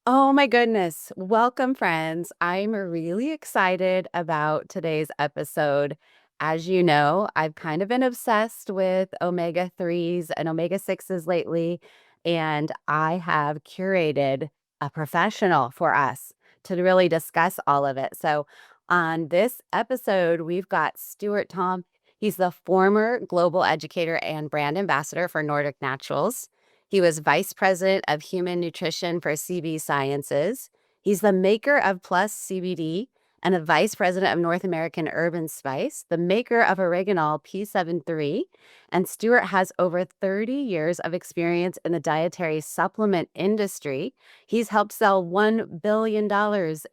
Oh my goodness. Welcome, friends. I'm really excited about today's episode. As you know, I've kind of been obsessed with omega 3s and omega 6s lately, and I have curated a professional for us to really discuss all of it. So, on this episode, we've got Stuart Tomc. He's the former global educator and brand ambassador for Nordic Naturals. He was vice president of human nutrition for CB Sciences. He's the maker of Plus CBD and a vice president of North American Urban Spice, the maker of Oreganol P73. And Stuart has over 30 years of experience in the dietary supplement industry. He's helped sell $1 billion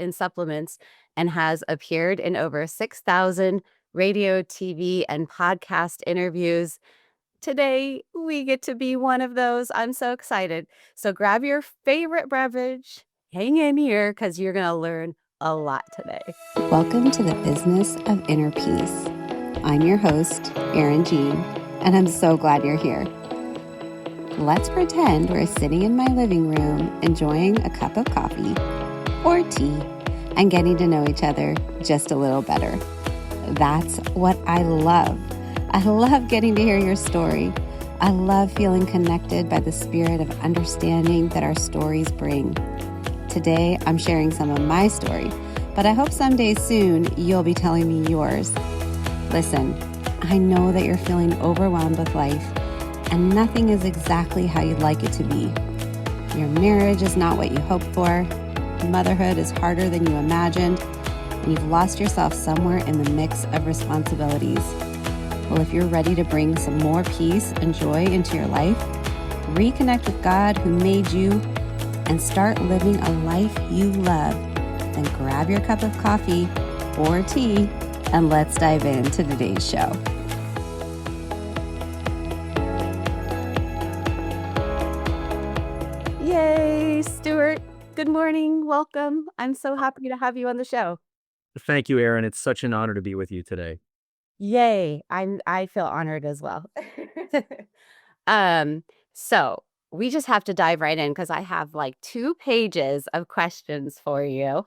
in supplements and has appeared in over 6,000 radio, TV, and podcast interviews. Today, we get to be one of those. I'm so excited. So grab your favorite beverage, hang in here because you're going to learn a lot today. Welcome to the Business of Inner Peace. I'm your host, Erin Jean, and I'm so glad you're here. Let's pretend we're sitting in my living room enjoying a cup of coffee or tea and getting to know each other just a little better. That's what I love. I love getting to hear your story. I love feeling connected by the spirit of understanding that our stories bring. Today, I'm sharing some of my story, but I hope someday soon you'll be telling me yours. Listen, I know that you're feeling overwhelmed with life and nothing is exactly how you'd like it to be. Your marriage is not what you hoped for. Motherhood is harder than you imagined, and you've lost yourself somewhere in the mix of responsibilities. Well, if you're ready to bring some more peace and joy into your life, reconnect with God who made you, and start living a life you love, then grab your cup of coffee or tea and let's dive into today's show. Yay, Stuart. Good morning. Welcome. I'm so happy to have you on the show. Thank you, Erin. It's such an honor to be with you today. Yay. I feel honored as well. Um, so we just have to dive right in because I have like 2 pages of questions for you.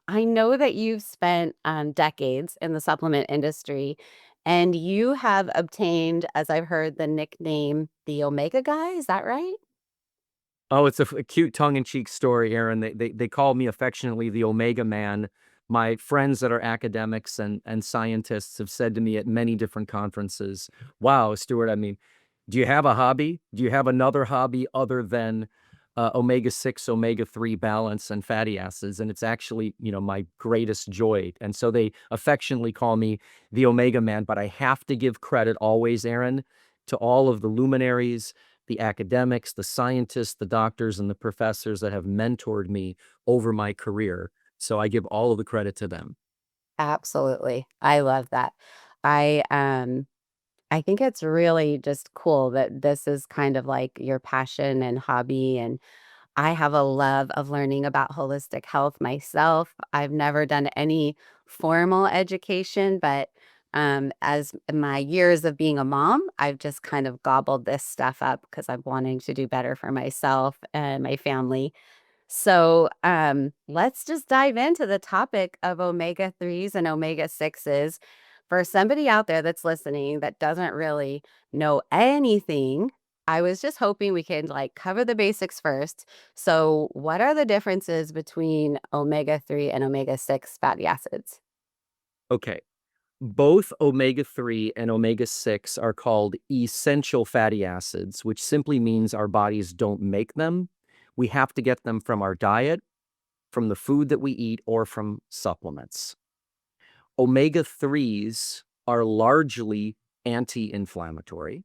I know that you've spent decades in the supplement industry and you have obtained, as I've heard, the nickname the Omega Guy. Is that right? Oh, it's a cute tongue-in-cheek story, Erin. They call me affectionately the Omega Man. My friends that are academics and scientists have said to me at many different conferences, "Wow, Stuart, I mean, do you have a hobby? Do you have another hobby other than omega-6, omega-3 balance and fatty acids?" And it's actually, my greatest joy. And so they affectionately call me the Omega Man, but I have to give credit always, Erin, to all of the luminaries, the academics, the scientists, the doctors, and the professors that have mentored me over my career. So I give all of the credit to them. Absolutely. I love that. I um I think it's really just cool that this is kind of like your passion and hobby. And I have a love of learning about holistic health myself. I've never done any formal education, but as my years of being a mom, I've just kind of gobbled this stuff up because I'm wanting to do better for myself and my family. So let's just dive into the topic of omega 3s and omega 6s. For somebody out there that's listening that doesn't really know anything, I was just hoping we could like cover the basics first. So, what are the differences between omega 3 and omega 6 fatty acids? Okay. Both omega-3 and omega-6 are called essential fatty acids, which simply means our bodies don't make them. We have to get them from our diet, from the food that we eat, or from supplements. Omega-3s are largely anti-inflammatory,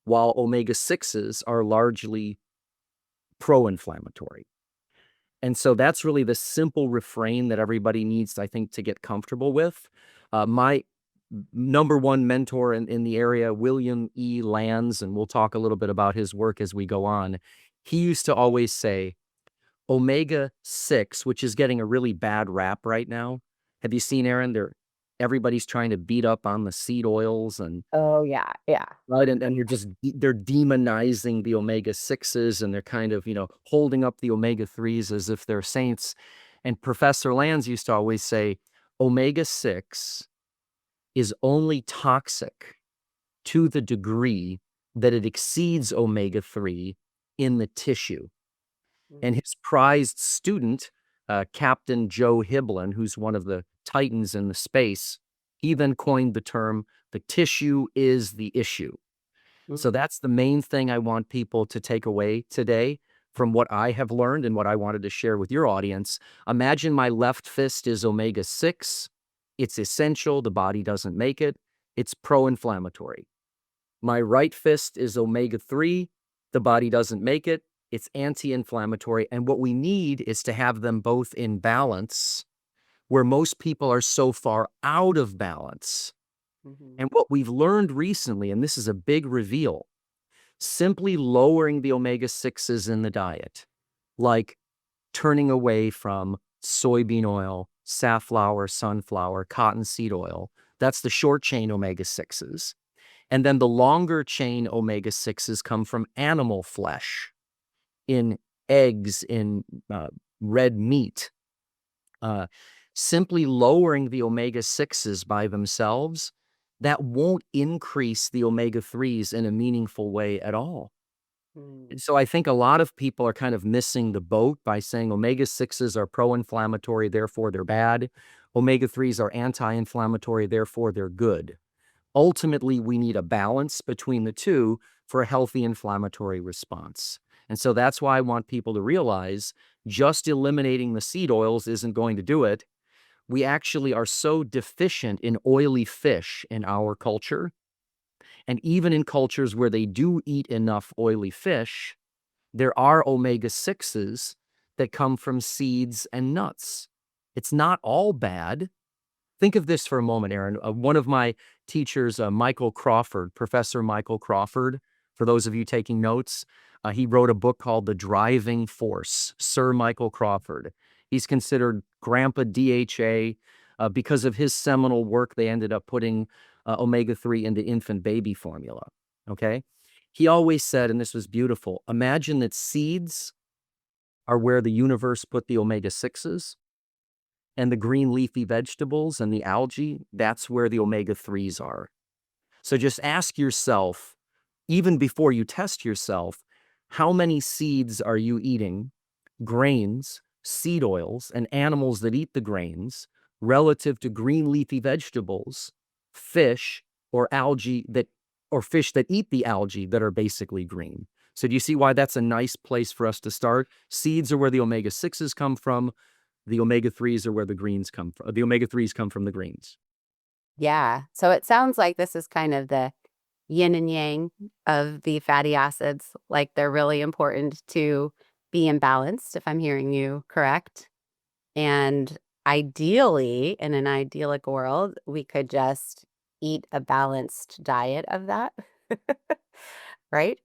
while omega-6s are largely pro-inflammatory. And so that's really the simple refrain that everybody needs, I think, to get comfortable with. My number one mentor in the area, William E. Lands, and we'll talk a little bit about his work as we go on, he used to always say, omega-6, which is getting a really bad rap right now. Have you seen, Aaron? everybody's trying to beat up on the seed oils and Oh, yeah, yeah. right, and you're just they're demonizing the omega-6s, and they're kind of, holding up the omega-3s as if they're saints. And Professor Lanz used to always say, omega-6 is only toxic to the degree that it exceeds omega-3 in the tissue. And Mhm, his prized student, Captain Joe Hibbelin, who's one of the titans in the space, he then coined the term, the tissue is the issue. So mhm, that's the main thing I want people to take away today from what I have learned and what I wanted to share with your audience. Imagine my left fist is omega-6. It's essential. The body doesn't make it. It's pro-inflammatory. My right fist is omega-3. The body doesn't make it. It's anti-inflammatory. And what we need is to have them both in balance, where most people are so far out of balance. mhm, And what we've learned recently, and this is a big reveal, simply lowering the omega-6s in the diet, like turning away from soybean oil, safflower, sunflower, cottonseed oil. That's the short chain omega-6s. And then the longer chain omega-6s come from animal flesh, in eggs, in red meat. Uh, Simply lowering the omega-6s by themselves, that won't increase the omega-3s in a meaningful way at all. mm, And so I think a lot of people are kind of missing the boat by saying omega-6s are pro-inflammatory, therefore they're bad. Omega-3s are anti-inflammatory, therefore they're good. Ultimately, we need a balance between the two for a healthy inflammatory response. And so that's why I want people to realize just eliminating the seed oils isn't going to do it. We actually are so deficient in oily fish in our culture. And even in cultures where they do eat enough oily fish, there are omega-6s that come from seeds and nuts. It's not all bad. Think of this for a moment, Aaron. One of my teachers, Michael Crawford, Professor Michael Crawford, for those of you taking notes, he wrote a book called The Driving Force, Sir Michael Crawford. He's considered Grandpa DHA. Because of his seminal work, they ended up putting omega-3 into infant baby formula. Okay? He always said, and this was beautiful, imagine that seeds are where the universe put the omega-6s, and the green leafy vegetables and the algae, that's where the omega-3s are. So just ask yourself, even before you test yourself, how many seeds are you eating, grains, seed oils, and animals that eat the grains, relative to green leafy vegetables, fish, or algae that, or fish that eat the algae that are basically green. So do you see why that's a nice place for us to start? Seeds are where the omega-6s come from. The omega-3s are where the greens come from. The omega-3s come from the greens. yeah. So it sounds like this is kind of the yin and yang of the fatty acids, like, they're really important to be imbalanced, if I'm hearing you correct. And ideally, in an idyllic world, we could just eat a balanced diet of that, right?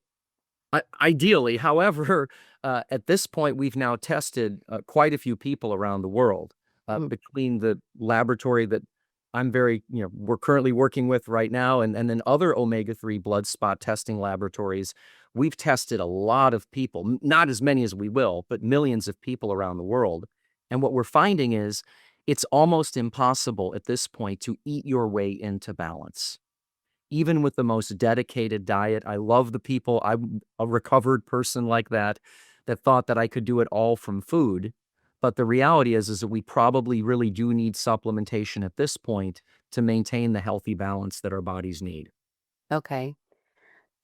Ideally, however, at this point, we've now tested quite a few people around the world Mm, between the laboratory that I'm very, we're currently working with right now, and then other omega-3 blood spot testing laboratories. We've tested a lot of people, not as many as we will, but millions of people around the world. And what we're finding is it's almost impossible at this point to eat your way into balance even with the most dedicated diet. I love the people. I'm a recovered person like that, that thought that I could do it all from food. But the reality is that we probably really do need supplementation at this point to maintain the healthy balance that our bodies need. okay.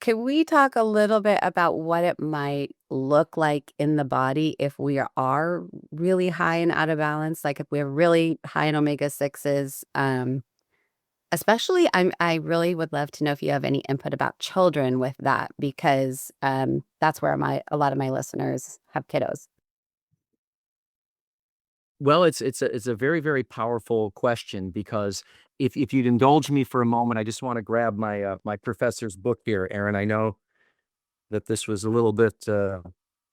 Can we talk a little bit about what it might look like in the body if we are really high and out of balance? Like if we're really high in omega sixes, especially I really would love to know if you have any input about children with that because that's where a lot of my listeners have kiddos. Well, it's a very, very powerful question because if you'd indulge me for a moment, I just want to grab my professor's book here, Aaron. I know that this was a little bit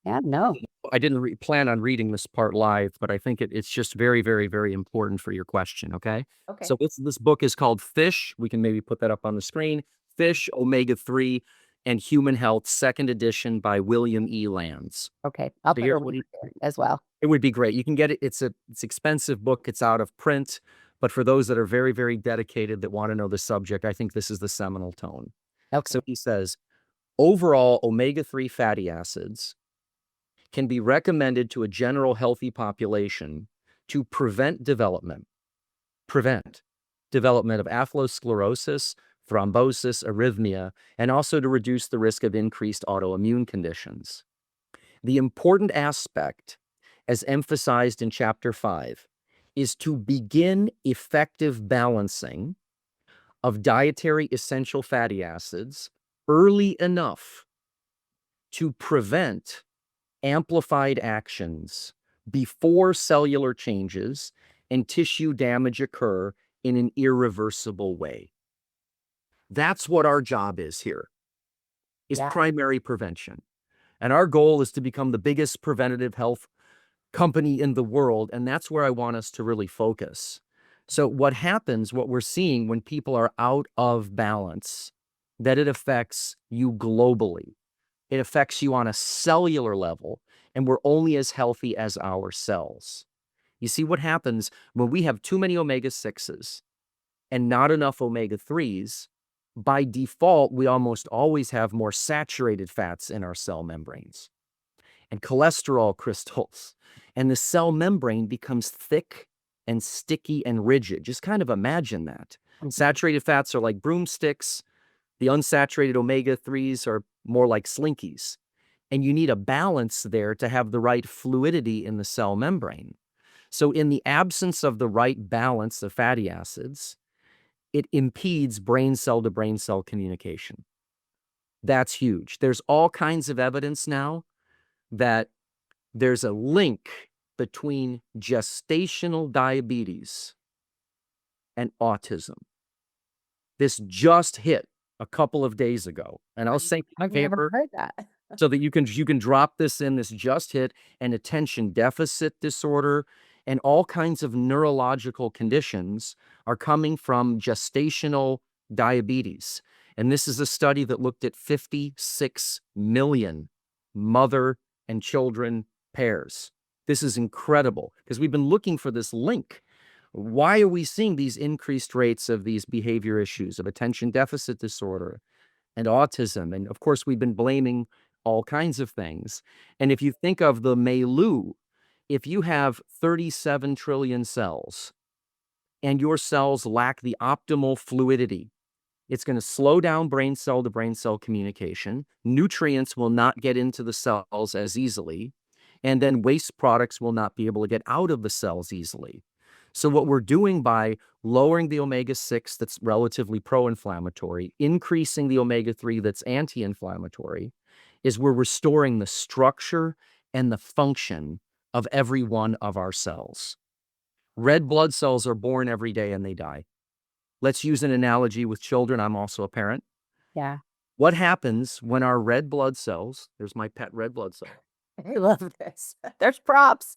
Yeah, no. I didn't plan on reading this part live, but I think it's just very, very, very important for your question. Okay. Okay. So this book is called Fish. We can maybe put that up on the screen. Fish, Omega-3 and Human Health, second edition by William E. Lands. Okay. I'll So put a link there as well. it would be great. You can get it. It's expensive book. It's out of print, but for those that are very, very dedicated that want to know the subject, I think this is the seminal tone. Okay. So he says, overall, omega-3 fatty acids can be recommended to a general healthy population to prevent development of atherosclerosis, thrombosis, arrhythmia, and also to reduce the risk of increased autoimmune conditions. The important aspect, as emphasized in Chapter 5, is to begin effective balancing of dietary essential fatty acids early enough to prevent amplified actions before cellular changes and tissue damage occur in an irreversible way. That's what our job is here, is Yeah. primary prevention. And our goal is to become the biggest preventative health company in the world, and that's where I want us to really focus. So what happens, what we're seeing when people are out of balance, that it affects you globally. It affects you on a cellular level, and we're only as healthy as our cells. You see what happens when we have too many omega-6s and not enough omega-3s, by default, we almost always have more saturated fats in our cell membranes and cholesterol crystals, and the cell membrane becomes thick and sticky and rigid. Just kind of imagine that. Saturated fats are like broomsticks. The unsaturated omega-3s are more like slinkies. And you need a balance there to have the right fluidity in the cell membrane. So in the absence of the right balance of fatty acids, it impedes brain cell to brain cell communication. That's huge. There's all kinds of evidence now that there's a link between gestational diabetes and autism. This just hit a couple of days ago, and I'll say I've never heard that. so that you can drop this in. This just hit, and attention deficit disorder and all kinds of neurological conditions are coming from gestational diabetes. And this is a study that looked at 56 million mother and children pairs. This is incredible because we've been looking for this link. Why are we seeing these increased rates of these behavior issues of attention deficit disorder and autism? And of course, we've been blaming all kinds of things. And if you think of the milieu, if you have 37 trillion cells and your cells lack the optimal fluidity, it's going to slow down brain cell to brain cell communication. Nutrients will not get into the cells as easily, and then waste products will not be able to get out of the cells easily. So what we're doing by lowering the omega-6 that's relatively pro-inflammatory, increasing the omega-3 that's anti-inflammatory, is we're restoring the structure and the function of every one of our cells. Red blood cells are born every day and they die. Let's use an analogy with children. I'm also a parent. Yeah. What happens when our red blood cells, there's my pet red blood cell, I love this. There's props.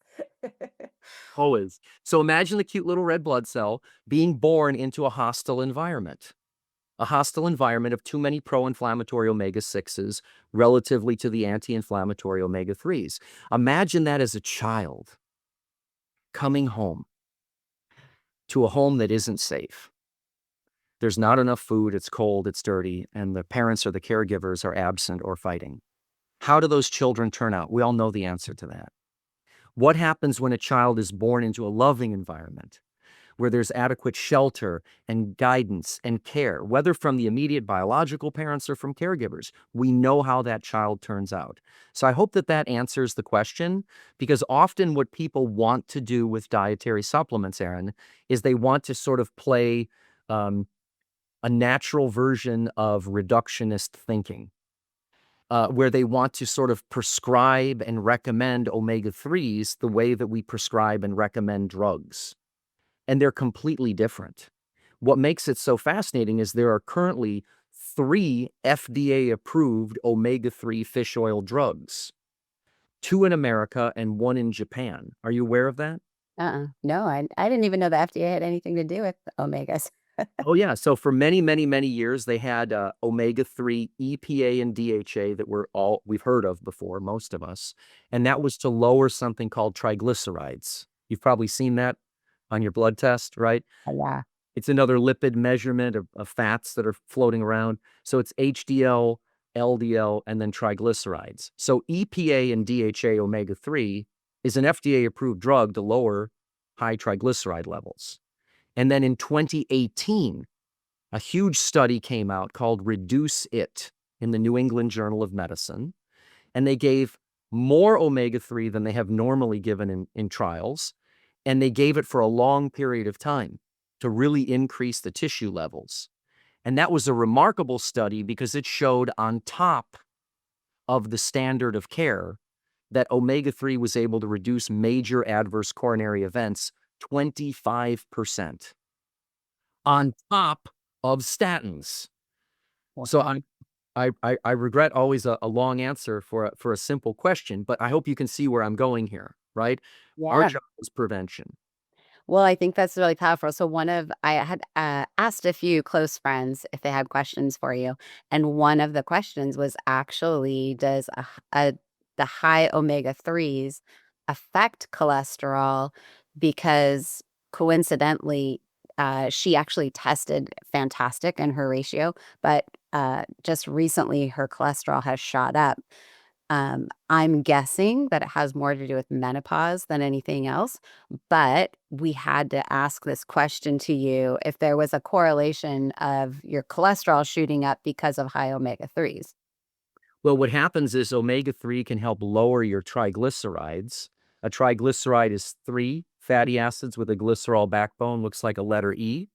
always. So imagine the cute little red blood cell being born into a hostile environment of too many pro-inflammatory omega-6s relatively to the anti-inflammatory omega-3s. Imagine that as a child coming home to a home that isn't safe. There's not enough food, it's cold, it's dirty, and the parents or the caregivers are absent or fighting. How do those children turn out? We all know the answer to that. What happens when a child is born into a loving environment where there's adequate shelter and guidance and care, whether from the immediate biological parents or from caregivers? We know how that child turns out. So I hope that that answers the question, because often what people want to do with dietary supplements, Aaron, is they want to sort of play a natural version of reductionist thinking, where they want to sort of prescribe and recommend omega-3s the way that we prescribe and recommend drugs. And they're completely different. What makes it so fascinating is there are currently 3 FDA-approved omega-3 fish oil drugs. two in America and one in Japan. Are you aware of that? No, I didn't even know the FDA had anything to do with omegas. Oh, yeah. So for many, many, many years, they had omega-3 EPA and DHA that we've heard of before, most of us. And that was to lower something called triglycerides. You've probably seen that on your blood test, right? Yeah. It's another lipid measurement of fats that are floating around. So it's HDL, LDL, and then triglycerides. So EPA and DHA omega-3 is an FDA-approved drug to lower high triglyceride levels. And then in 2018, a huge study came out called Reduce It in the New England Journal of Medicine. And they gave more omega-3 than they have normally given in trials. And they gave it for a long period of time to really increase the tissue levels. And that was a remarkable study because it showed on top of the standard of care that omega-3 was able to reduce major adverse coronary events 25% on top of statins. So Wow. I regret always a long answer for a simple question, but I hope you can see where I'm going here, right? Our Yeah. job is prevention. Well, I think that's really powerful. So I had asked a few close friends if they had questions for you, and one of the questions was actually, does the high omega threes affect cholesterol? Because coincidentally, she actually tested fantastic in her ratio, but just recently her cholesterol has shot up. I'm guessing that it has more to do with menopause than anything else, but we had to ask this question to you if there was a correlation of your cholesterol shooting up because of high omega 3s. Well, what happens is omega-3 can help lower your triglycerides. A triglyceride is three fatty acids with a glycerol backbone, looks like a letter E.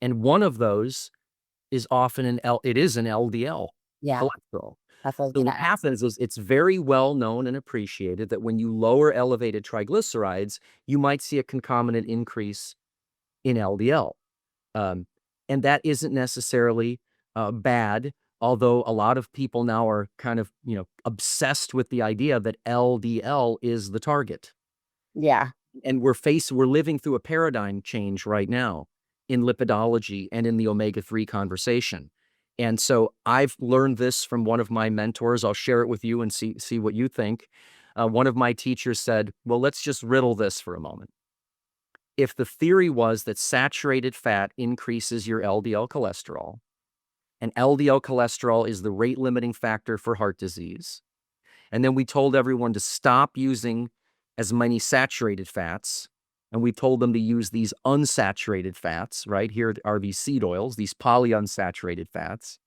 And one of those is often it is an LDL Yeah, cholesterol. that's what I was So gonna what ask. happens is it's very well known and appreciated that when you lower elevated triglycerides, you might see a concomitant increase in LDL. Um, and that isn't necessarily bad, although a lot of people now are kind of, obsessed with the idea that LDL is the target. Yeah, And we're living through a paradigm change right now in lipidology and in the omega-3 conversation. And so I've learned this from one of my mentors. I'll share it with you and see what you think. One of my teachers said, well, let's just riddle this for a moment. If the theory was that saturated fat increases your LDL cholesterol, and LDL cholesterol is the rate limiting factor for heart disease, and then we told everyone to stop using as many saturated fats, and we told them to use these unsaturated fats, right? Here are these seed oils, these polyunsaturated fats.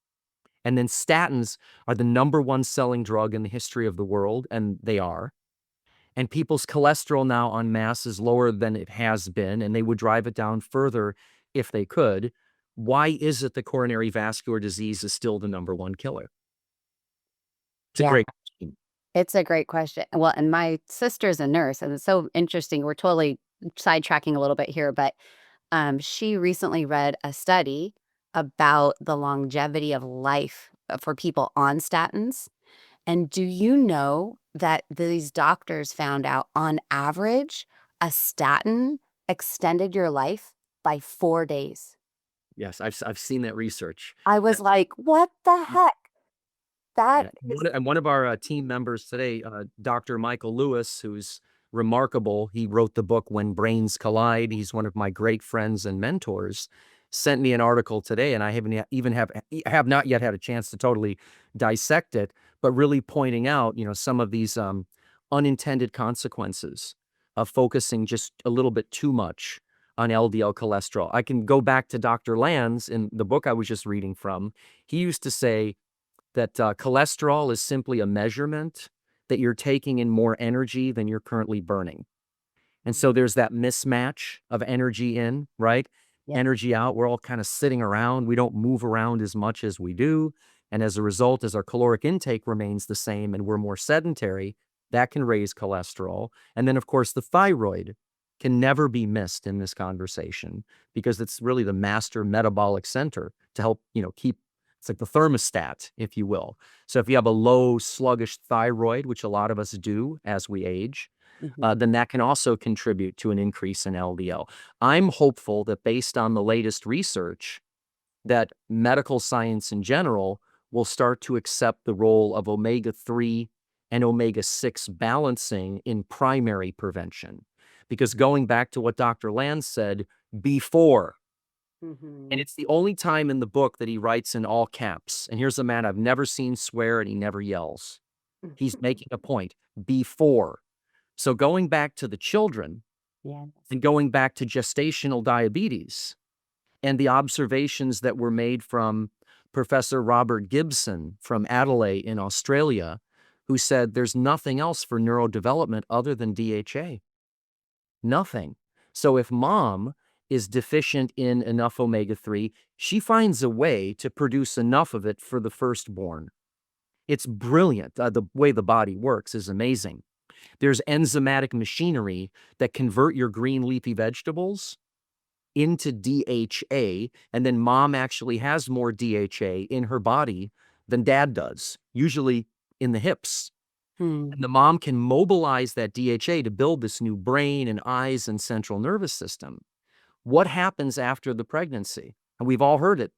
And then statins are the number one selling drug in the history of the world, and they are. And people's cholesterol now en masse is lower than it has been, and they would drive it down further if they could. Why is it the coronary vascular disease is still the number one killer? It's a yeah, great question. it's a great question. Well, and my sister's a nurse, and it's so interesting. We're totally sidetracking a little bit here, but she recently read a study about the longevity of life for people on statins. And do you know that these doctors found out on average, a statin extended your life by 4 days? Yes, I've seen that research. I was like, "What the heck?" That Yeah, is one of our team members today, Dr. Michael Lewis, who's remarkable. He wrote the book When Brains Collide. He's one of my great friends and mentors. Sent me an article today, and I haven't yet, even have not yet had a chance to totally dissect it, but really pointing out, some of these unintended consequences of focusing just a little bit too much on LDL cholesterol. I can go back to Dr. Lanz in the book I was just reading from. He used to say that cholesterol is simply a measurement that you're taking in more energy than you're currently burning. And so there's that mismatch of energy in, right? yeah, Energy out. We're all kind of sitting around. We don't move around as much as we do. And as a result, as our caloric intake remains the same and we're more sedentary, that can raise cholesterol. And then, of course, the thyroid can never be missed in this conversation because it's really the master metabolic center to help, keep It's like the thermostat, if you will. So if you have a low, sluggish thyroid, which a lot of us do as we age, Mhm. then that can also contribute to an increase in LDL. I'm hopeful that based on the latest research, that medical science in general will start to accept the role of omega-3 and omega-6 balancing in primary prevention. Because going back to what Dr. Land said before, and Mhm. it's the only time in the book that he writes in all caps. And here's a man I've never seen swear and he never yells. He's making a point before. So going back to the children Yes. and going back to gestational diabetes and the observations that were made from Professor Robert Gibson from Adelaide in Australia, who said there's nothing else for neurodevelopment other than DHA. Nothing. So if mom is deficient in enough omega-3, she finds a way to produce enough of it for the firstborn. It's brilliant. The way the body works is amazing. There's enzymatic machinery that convert your green leafy vegetables into DHA, and then mom actually has more DHA in her body than dad does, usually in the hips. Hmm. And the mom can mobilize that DHA to build this new brain and eyes and central nervous system. What happens after the pregnancy? And we've all heard it,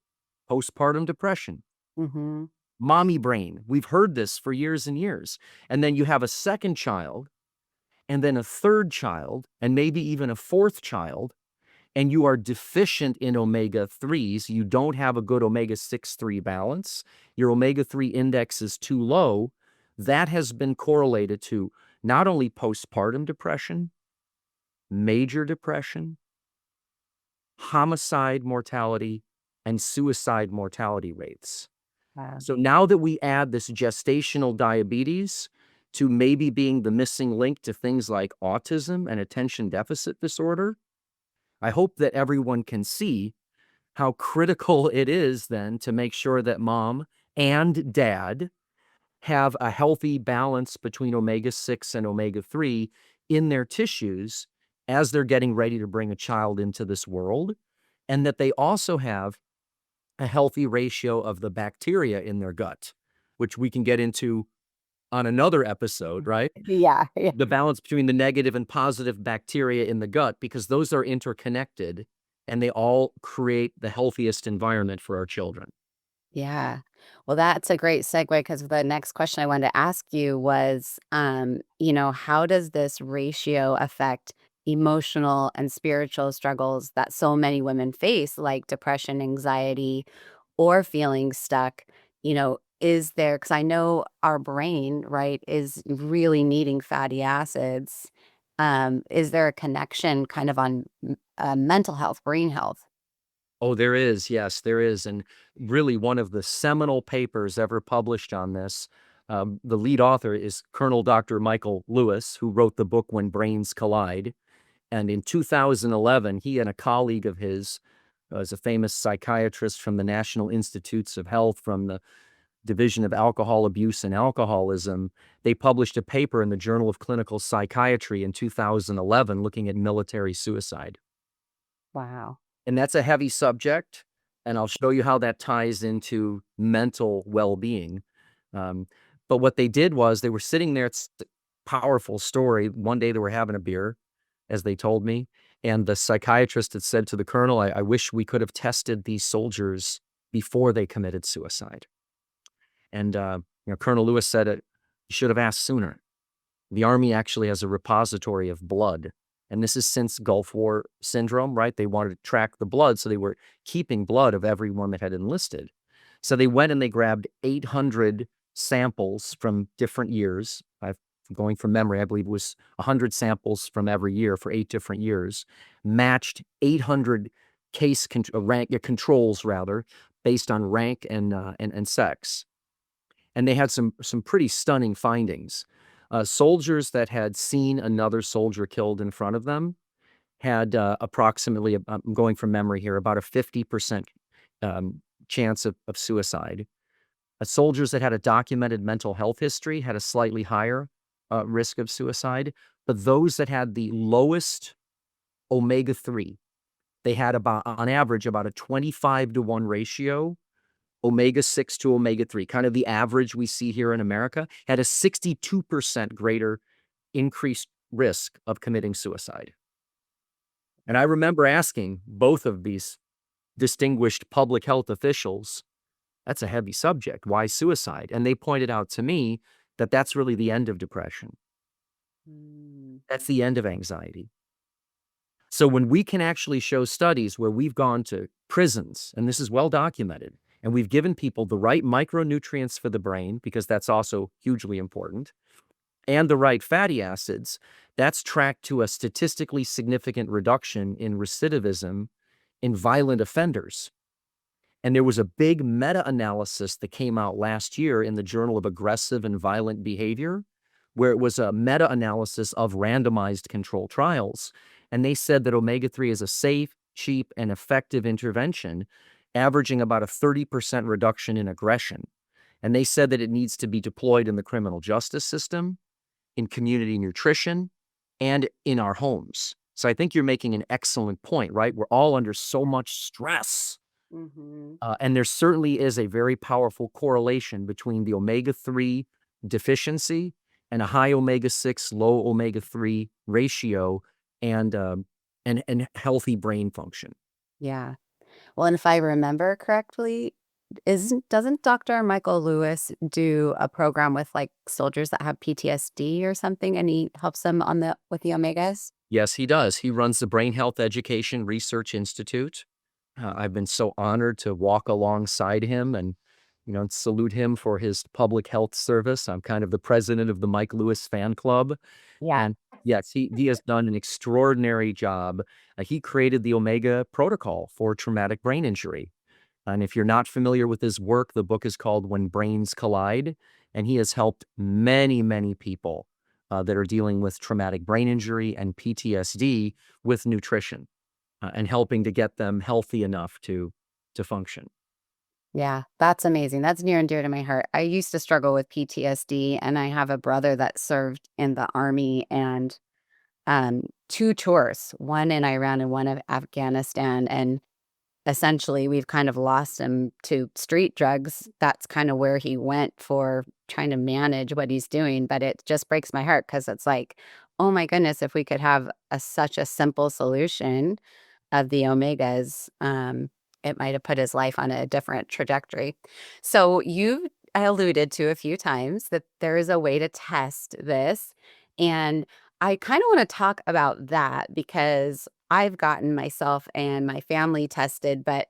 postpartum depression, Mhm. mommy brain. We've heard this for years and years. And then you have a second child, and then a third child, and maybe even a fourth child, and you are deficient in omega-3s, you don't have a good omega-6-3 balance, your omega-3 index is too low, that has been correlated to not only postpartum depression, major depression, homicide mortality, and suicide mortality rates. Wow. So now that we add this gestational diabetes to maybe being the missing link to things like autism and attention deficit disorder, I hope that everyone can see how critical it is then to make sure that mom and dad have a healthy balance between omega-6 and omega-3 in their tissues as they're getting ready to bring a child into this world, and that they also have a healthy ratio of the bacteria in their gut, which we can get into on another episode, right? Yeah, yeah. The balance between the negative and positive bacteria in the gut, because those are interconnected and they all create the healthiest environment for our children. Yeah. Well, that's a great segue because the next question I wanted to ask you was, how does this ratio affect emotional and spiritual struggles that so many women face, like depression, anxiety, or feeling stuck? Is there, because I know our brain, right, is really needing fatty acids. Is there a connection kind of on mental health, brain health? Oh, there is. Yes, there is. And really, one of the seminal papers ever published on this, the lead author is Colonel Dr. Michael Lewis, who wrote the book When Brains Collide. And in 2011, he and a colleague of his, is a famous psychiatrist from the National Institutes of Health, from the Division of Alcohol Abuse and Alcoholism, they published a paper in the Journal of Clinical Psychiatry in 2011 looking at military suicide. Wow. And that's a heavy subject, and I'll show you how that ties into mental well-being. Um, but what they did was they were sitting there, it's a powerful story. One day they were having a beer, as they told me, and the psychiatrist had said to the colonel, I wish we could have tested these soldiers before they committed suicide. And Colonel Lewis said, you should have asked sooner. The Army actually has a repository of blood. And this is since Gulf War syndrome, right? They wanted to track the blood, so they were keeping blood of everyone that had enlisted. So they went and they grabbed 800 samples from different years. I'm going from memory, I believe it was 100 samples from every year for 8 different years, matched 800 controls, rather, based on rank and sex. And they had some pretty stunning findings. Soldiers that had seen another soldier killed in front of them had approximately, I'm going from memory here, about a 50% chance of suicide. Soldiers that had a documented mental health history had a slightly higher risk of suicide. But those that had the lowest omega-3, they had about, on average, about a 25-to-1 ratio omega-6 to omega-3, kind of the average we see here in America, had a 62% greater increased risk of committing suicide. And I remember asking both of these distinguished public health officials, that's a heavy subject. Why suicide? And they pointed out to me that that's really the end of depression. Mm. That's the end of anxiety. So when we can actually show studies where we've gone to prisons, and this is well documented, and we've given people the right micronutrients for the brain, because that's also hugely important, and the right fatty acids, that's tracked to a statistically significant reduction in recidivism in violent offenders. And there was a big meta-analysis that came out last year in the Journal of Aggressive and Violent Behavior, where it was a meta-analysis of randomized control trials. And they said that omega-3 is a safe, cheap, and effective intervention, averaging about a 30% reduction in aggression. And they said that it needs to be deployed in the criminal justice system, in community nutrition, and in our homes. So I think you're making an excellent point, right? We're all under so much stress. Mhm. And there certainly is a very powerful correlation between the omega-3 deficiency and a high omega-6, low omega-3 ratio and, and healthy brain function. Yeah. Well, and if I remember correctly, doesn't Dr. Michael Lewis do a program with, like, soldiers that have PTSD or something, and he helps them on the with the omegas? Yes, he does. He runs the Brain Health Education Research Institute. I've been so honored to walk alongside him and, salute him for his public health service. I'm kind of the president of the Mike Lewis fan club. Yeah. And yes, he has done an extraordinary job. He created the Omega Protocol for traumatic brain injury. And if you're not familiar with his work, the book is called When Brains Collide. And he has helped many, many people that are dealing with traumatic brain injury and PTSD with nutrition and helping to get them healthy enough to function. Yeah, that's amazing. That's near and dear to my heart. I used to struggle with PTSD, and I have a brother that served in the army and, 2 tours, one in Iran and one of Afghanistan, and essentially, we've kind of lost him to street drugs. That's kinda where he went for trying to manage what he's doing, but it just breaks my heart because it's like, "Oh my goodness, if we could have such a simple solution of the omegas, it might have put his life on a different trajectory." So you alluded to a few times that there is a way to test this, and I kind of want to talk about that because I've gotten myself and my family tested, but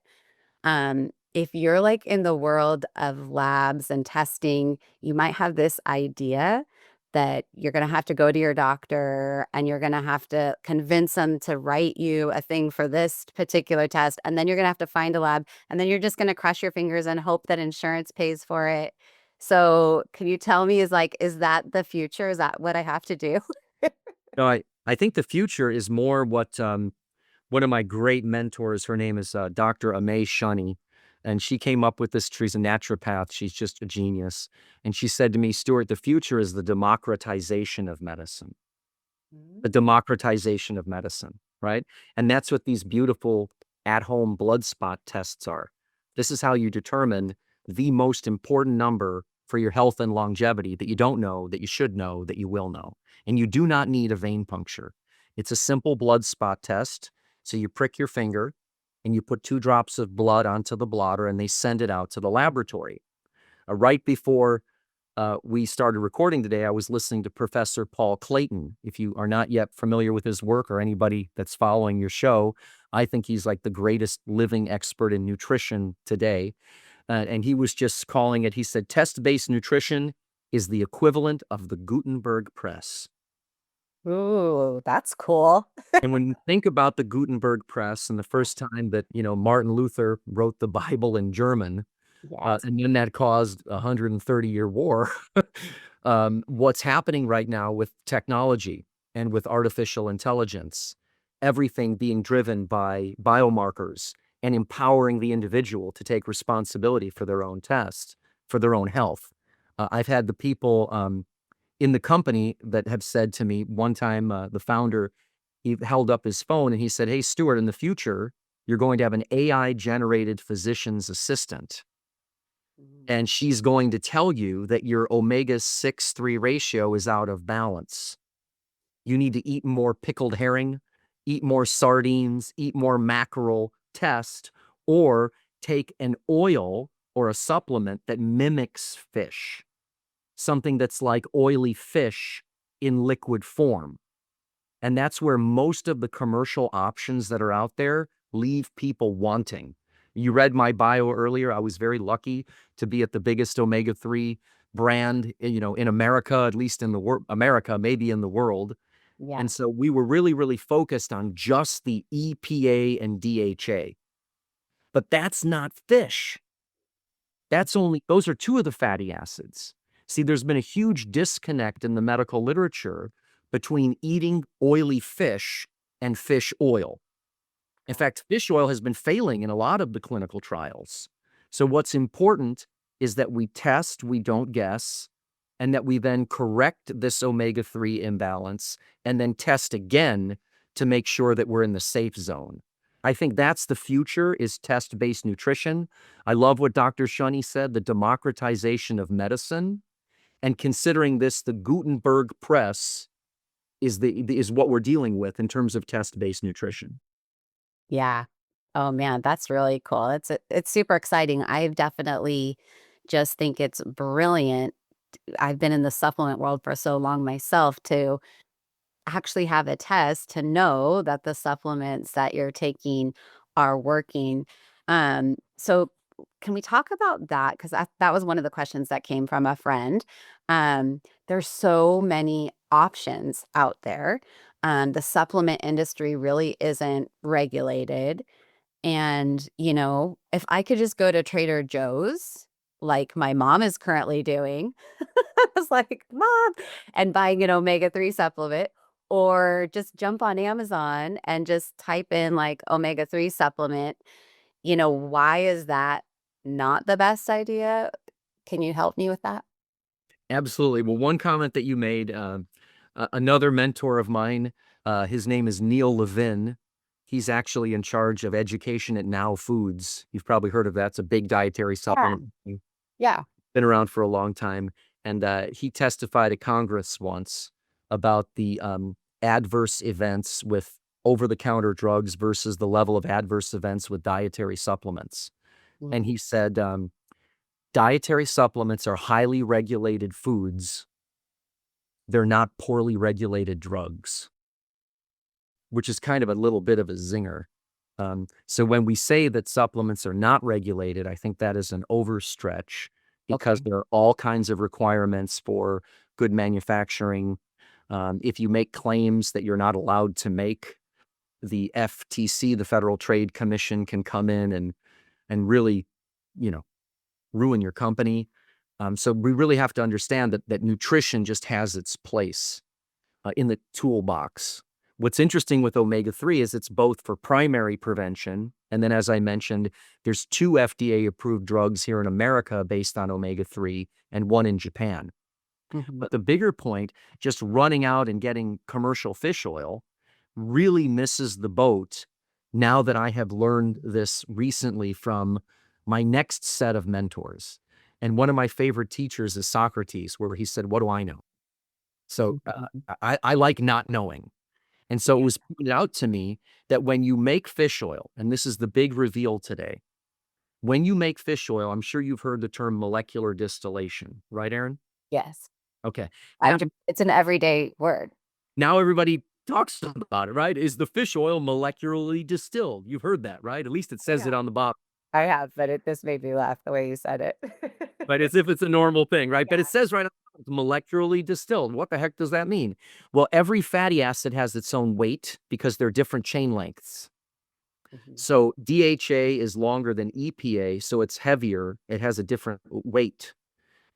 if you're like in the world of labs and testing, you might have this idea that you're going to have to go to your doctor and you're going to have to convince them to write you a thing for this particular test. And then you're going to have to find a lab and then you're just going to cross your fingers and hope that insurance pays for it. So, can you tell me, is that the future? Is that what I have to do? No, I think the future is more what one of my great mentors, her name is Dr. Amay Shani, and she came up with this. She's a naturopath. She's just a genius. And she said to me, Stuart, the future is the democratization of medicine. The democratization of medicine, right? And that's what these beautiful at-home blood spot tests are. This is how you determine the most important number for your health and longevity that you don't know, that you should know, that you will know. And you do not need a vein puncture. It's a simple blood spot test. So you prick your finger and you put 2 drops of blood onto the blotter and they send it out to the laboratory. Right before we started recording today, I was listening to Professor Paul Clayton. If you are not yet familiar with his work or anybody that's following your show, I think he's like the greatest living expert in nutrition today. And he was just calling it, he said, test-based nutrition is the equivalent of the Gutenberg press. Ooh, that's cool. And when you think about the Gutenberg press and the first time that, Martin Luther wrote the Bible in German, Yes. and then that caused a 130-year war. What's happening right now with technology and with artificial intelligence, everything being driven by biomarkers and empowering the individual to take responsibility for their own test, for their own health. I've had the people in the company that have said to me one time, the founder, he held up his phone and he said, "Hey, Stuart, in the future, you're going to have an AI-generated physician's assistant." Mm. And she's going to tell you that your omega-6-3 ratio is out of balance. You need to eat more pickled herring, eat more sardines, eat more mackerel, test, or take an oil or a supplement that mimics fish, something that's like oily fish in liquid form. And that's where most of the commercial options that are out there leave people wanting. You read my bio earlier. I was very lucky to be at the biggest omega-3 brand, in America, at least in the world, America, maybe in the world. Yeah. And so we were really, really focused on just the EPA and DHA. But that's not fish. Those are two of the fatty acids. See, there's been a huge disconnect in the medical literature between eating oily fish and fish oil. In fact, fish oil has been failing in a lot of the clinical trials. So what's important is that we test, we don't guess, and that we then correct this omega-3 imbalance and then test again to make sure that we're in the safe zone. I think that's the future, is test-based nutrition. I love what Dr. Shunny said, the democratization of medicine, and considering this the Gutenberg press is what we're dealing with in terms of test-based nutrition. Yeah. Oh man, that's really cool. It's super exciting. I definitely just think it's brilliant. I've been in the supplement world for so long myself to actually have a test to know that the supplements that you're taking are working. So can we talk about that? Because that was one of the questions that came from a friend. There's so many options out there. The supplement industry really isn't regulated. And, if I could just go to Trader Joe's, like my mom is currently doing, I was like, "Mom," and buying an omega-3 supplement, or just jump on Amazon and just type in, like, omega-3 supplement, why is that not the best idea? Can you help me with that? Absolutely. Well, one comment that you made, another mentor of mine, his name is Neil Levin. He's actually in charge of education at Now Foods. You've probably heard of that. It's a big dietary Yeah. supplement. Yeah. Been around for a long time. And he testified at Congress once about the adverse events with over-the-counter drugs versus the level of adverse events with dietary supplements. And Mhm. he said, dietary supplements are highly regulated foods. They're not poorly regulated drugs, which is kind of a little bit of a zinger. So when we say that supplements are not regulated, I think that is an overstretch because Okay. there are all kinds of requirements for good manufacturing. If you make claims that you're not allowed to make, the FTC, the Federal Trade Commission, can come in and really, you know, ruin your company. So we really have to understand that nutrition just has its place in the toolbox. What's interesting with omega-3 is it's both for primary prevention, and then as I mentioned, there's 2 FDA-approved drugs here in America based on omega-3 and 1 in Japan. Mhm. But the bigger point, just running out and getting commercial fish oil really misses the boat now that I have learned this recently from my next set of mentors. And one of my favorite teachers is Socrates, where he said, "What do I know?" So Mhm. I like not knowing. And so it Yeah. was pointed out to me that when you make fish oil, and this is the big reveal today, when you make fish oil, I'm sure you've heard the term molecular distillation, right, Aaron? Yes. Okay. I That ju It's an everyday word. now everybody talks about it, right? Is the fish oil molecularly distilled? You've heard that, right? At least it says Yeah. it on the bottle, I have, but this made me laugh the way you said it. right? As if it's a normal thing, right? But it Yeah. says right on the bottom, it's molecularly distilled. What the heck does that mean? Well, every fatty acid has its own weight because they're different chain lengths. Mhm. So DHA is longer than EPA, so it's heavier. It has a different weight.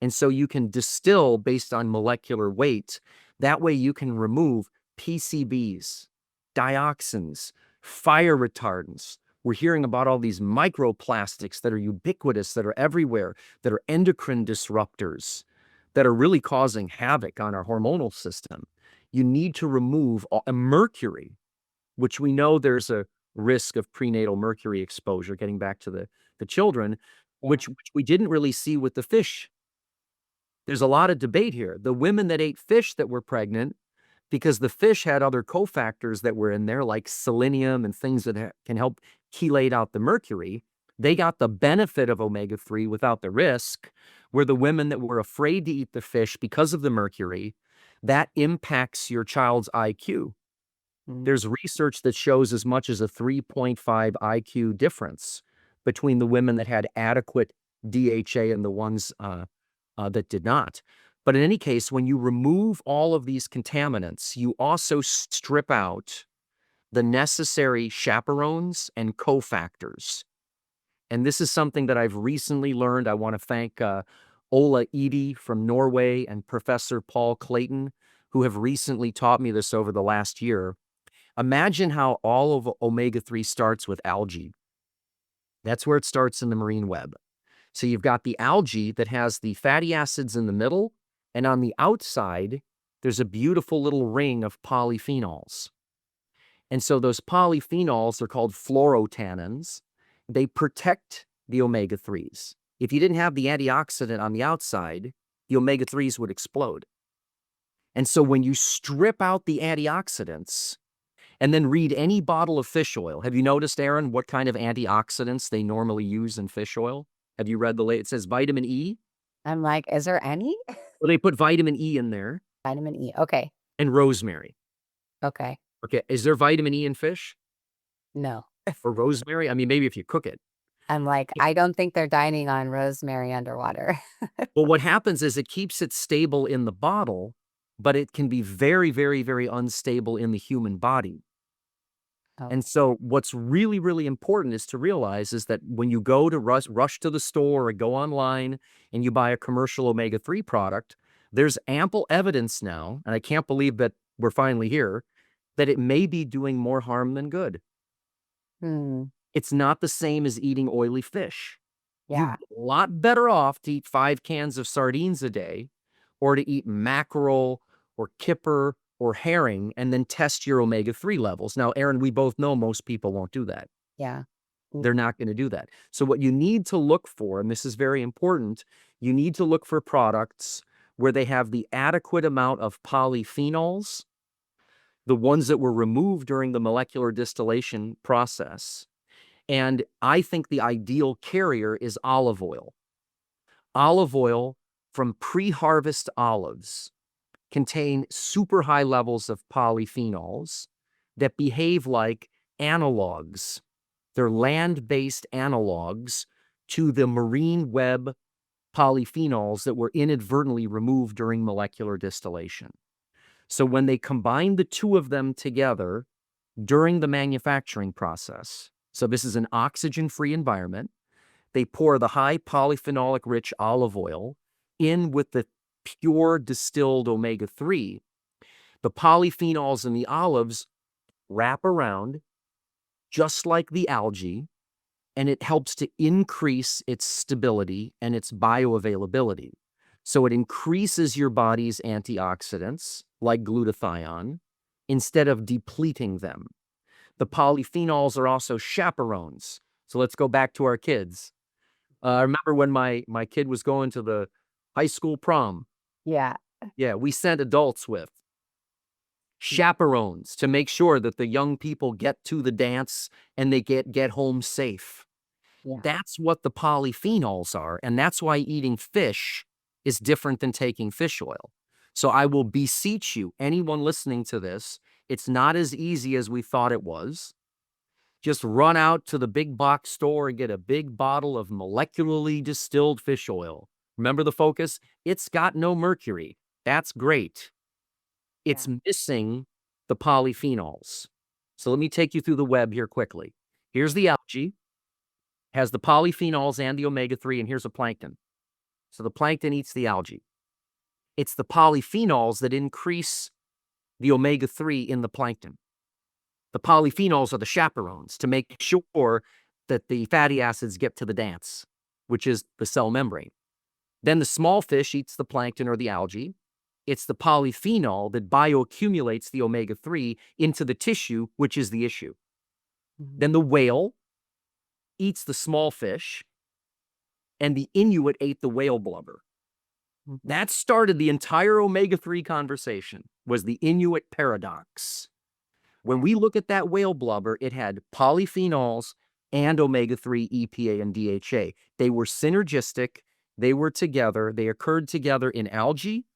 And so you can distill based on molecular weight. That way you can remove PCBs, dioxins, fire retardants. We're hearing about all these microplastics that are ubiquitous, that are everywhere, that are endocrine disruptors, that are really causing havoc on our hormonal system. You need to remove mercury, which we know there's a risk of prenatal mercury exposure, getting back to the children. Yeah. which we didn't really see with the fish. There's a lot of debate here. The women that ate fish that were pregnant, because the fish had other cofactors that were in there, like selenium and things that can help chelate out the mercury, they got the benefit of omega-3 without the risk, where the women that were afraid to eat the fish because of the mercury, that impacts your child's IQ. Mm. There's research that shows as much as a 3.5 IQ difference between the women that had adequate DHA and the ones that did not. But in any case, when you remove all of these contaminants, you also strip out the necessary chaperones and cofactors. And this is something that I've recently learned. I want to thank Ola Edie from Norway and Professor Paul Clayton, who have recently taught me this over the last year. Imagine how all of omega-3 starts with algae. That's where it starts in the marine web. So you've got the algae that has the fatty acids in the middle, and on the outside, there's a beautiful little ring of polyphenols. And so those polyphenols are called fluorotannins. They protect the omega-3s. If you didn't have the antioxidant on the outside, the omega-3s would explode. And so when you strip out the antioxidants and then read any bottle of fish oil, have you noticed, Aaron, what kind of antioxidants they normally use in fish oil? Have you read it says vitamin E? I'm like, is there any? Well, they put vitamin E in there Vitamin E. Okay. and rosemary. Okay. Okay, is there vitamin E in fish No. or rosemary? I mean, maybe if you cook it. I'm like, I don't think they're dining on rosemary underwater. Well, what happens is it keeps it stable in the bottle, but it can be very, very, very unstable in the human body. Oh. And so what's really, really important is to realize is that when you go to rush to the store or go online and you buy a commercial omega-3 product, there's ample evidence now, and I can't believe that we're finally here, that it may be doing more harm than good. Hmm. It's not the same as eating oily fish. You're Yeah. a lot better off to eat 5 cans of sardines a day or to eat mackerel or kipper or herring and then test your omega-3 levels. Now, Aaron, we both know most people won't do that. Yeah. They're not going to do that. So what you need to look for, and this is very important, you need to look for products where they have the adequate amount of polyphenols, the ones that were removed during the molecular distillation process. And I think the ideal carrier is olive oil. Olive oil from pre-harvest olives contain super high levels of polyphenols that behave like analogs. They're land-based analogs to the marine web polyphenols that were inadvertently removed during molecular distillation. So when they combine the two of them together during the manufacturing process, so this is an oxygen-free environment, they pour the high polyphenolic rich olive oil in with the pure distilled omega-3. The polyphenols in the olives wrap around just like the algae, and it helps to increase its stability and its bioavailability. So it increases your body's antioxidants, like glutathione, instead of depleting them. The polyphenols are also chaperones. So let's go back to our kids. I remember when my kid was going to the high school prom. Yeah. Yeah, we sent adults with chaperones to make sure that the young people get to the dance and they get home safe. Yeah. That's what the polyphenols are, and that's why eating fish is different than taking fish oil. So I will beseech you, anyone listening to this, it's not as easy as we thought it was. Just run out to the big box store and get a big bottle of molecularly distilled fish oil. Remember the focus? It's got no mercury. That's great. Yeah. It's missing the polyphenols. So let me take you through the web here quickly. Here's the algae, has the polyphenols and the omega-3, and here's a plankton. So the plankton eats the algae. It's the polyphenols that increase the omega-3 in the plankton. The polyphenols are the chaperones to make sure that the fatty acids get to the dance, which is the cell membrane. Then the small fish eats the plankton or the algae. It's the polyphenol that bioaccumulates the omega-3 into the tissue, which is the issue. Mhm. Then the whale eats the small fish. and the Inuit ate the whale blubber. That started the entire omega-3 conversation, was the Inuit paradox. When we look at that whale blubber, it had polyphenols and omega-3, EPA, and DHA. They were synergistic. They were together. They occurred together in algae,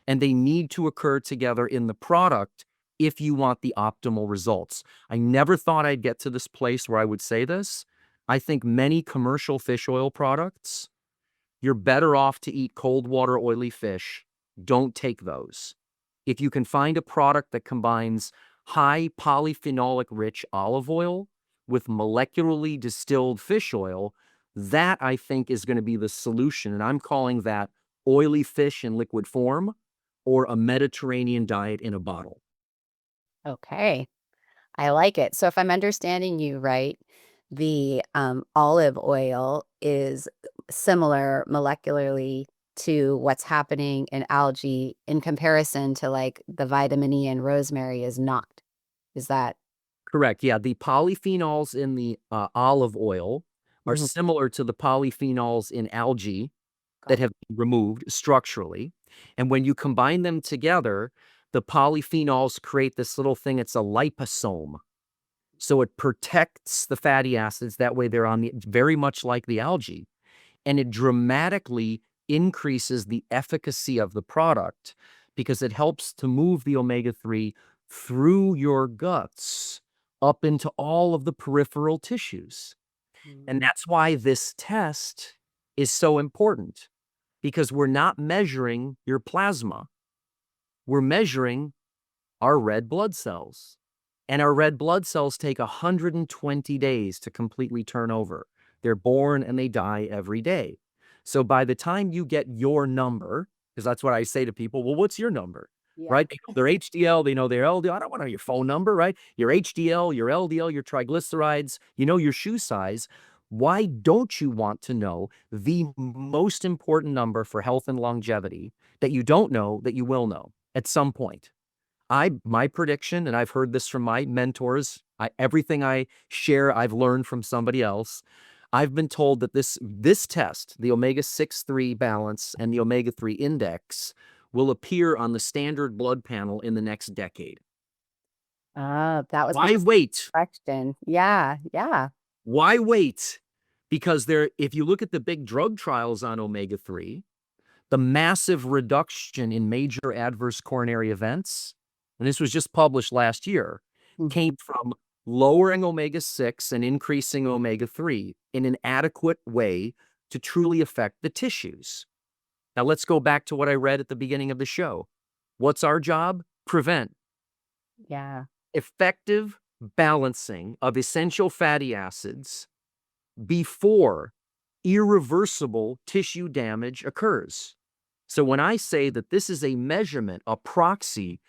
and they need to occur together in the product if you want the optimal results. I never thought I'd get to this place where I would say this. I think many commercial fish oil products, you're better off to eat cold water oily fish. Don't take those. If you can find a product that combines high polyphenolic rich olive oil with molecularly distilled fish oil, that I think is going to be the solution. And I'm calling that oily fish in liquid form or a Mediterranean diet in a bottle. Okay. I like it. So if I'm understanding you right, the olive oil is similar molecularly to what's happening in algae in comparison to like the vitamin E in rosemary is not. Is that? Correct. Yeah. The polyphenols in the olive oil are Mhm. similar to the polyphenols in algae that Got have been removed structurally. And when you combine them together, the polyphenols create this little thing. It's a liposome. So it protects the fatty acids. That way they're on the very much like the algae. And it dramatically increases the efficacy of the product because it helps to move the omega-3 through your guts up into all of the peripheral tissues. And Mm. that's why this test is so important, because we're not measuring your plasma. We're measuring our red blood cells. And our red blood cells take 120 days to completely turn over. They're born and they die every day. So by the time you get your number, because that's what I say to people, well, what's your number? Yeah. Right? They know their HDL, they know their LDL. I don't want to know your phone number, right? Your HDL, your LDL, your triglycerides, you know your shoe size. Why don't you want to know the most important number for health and longevity that you don't know that you will know at some point? My prediction, and I've heard this from my mentors, everything I share, I've learned from somebody else. I've been told that this test, the omega-6/3 balance and the omega-3 index, will appear on the standard blood panel in the next decade. That was my Why wait? question. Yeah, yeah. Why wait? Because if you look at the big drug trials on omega-3, the massive reduction in major adverse coronary events, and this was just published last year, Mhm. came from lowering omega-6 and increasing omega-3 in an adequate way to truly affect the tissues. Now let's go back to what I read at the beginning of the show. What's our job? Prevent. Yeah. Effective balancing of essential fatty acids before irreversible tissue damage occurs. So when I say that this is a measurement, a proxy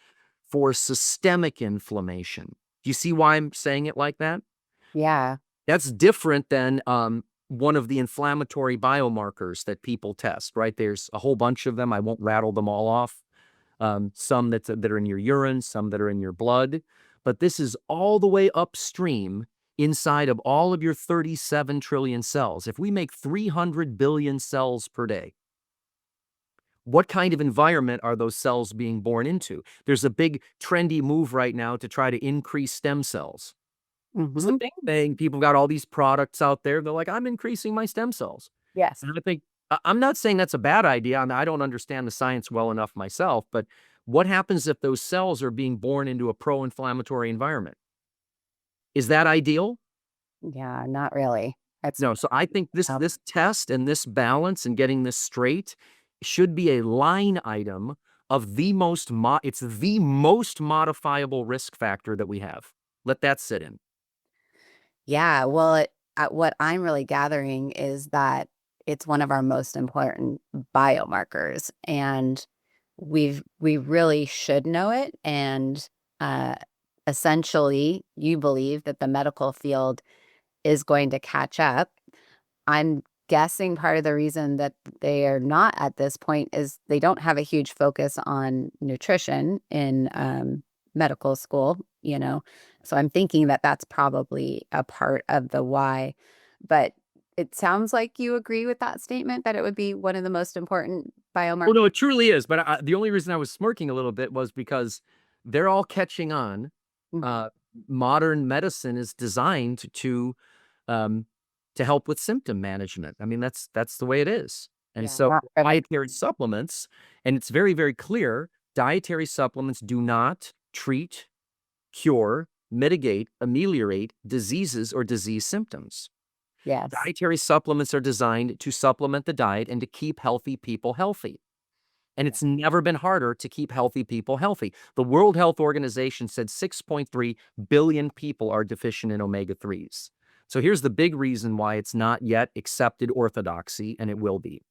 for systemic inflammation, do you see why I'm saying it like that? Yeah. That's different than one of the inflammatory biomarkers that people test, right? There's a whole bunch of them. I won't rattle them all off. Some that are in your urine, some that are in your blood. But this is all the way upstream inside of all of your 37 trillion cells. If we make 300 billion cells per day, what kind of environment are those cells being born into? There's a big trendy move right now to try to increase stem cells. It's the Mhm. big thing. People got all these products out there. They're like, I'm increasing my stem cells. Yes. And I think, I'm not saying that's a bad idea. I don't understand the science well enough myself, but what happens if those cells are being born into a pro-inflammatory environment? Is that ideal? Yeah, not really. That's No. So I think um, this test and this balance and getting this straight should be a line item of it's the most modifiable risk factor that we have. Let that sit in. yeah, well, what I'm really gathering is that it's one of our most important biomarkers, and we really should know it, and, uh, essentially, you believe that the medical field is going to catch up. I'm guessing part of the reason that they are not at this point is they don't have a huge focus on nutrition in medical school, So I'm thinking that that's probably a part of the why. But It sounds like you agree with that statement, that it would be one of the most important Oh, biomarkers. no, it truly is, but the only reason I was smirking a little bit was because they're all catching on. Uh, Modern medicine is designed um, to help with symptom management. I mean, that's the way it is. And Yeah, so not from dietary supplements, and it's very, very clear, dietary supplements do not treat, cure, mitigate, ameliorate diseases or disease symptoms. yes. Dietary supplements are designed to supplement the diet and to keep healthy people healthy. And Yeah. it's never been harder to keep healthy people healthy. The World Health Organization said 6.3 billion people are deficient in omega 3s. So here's the big reason why it's not yet accepted orthodoxy, and it will be.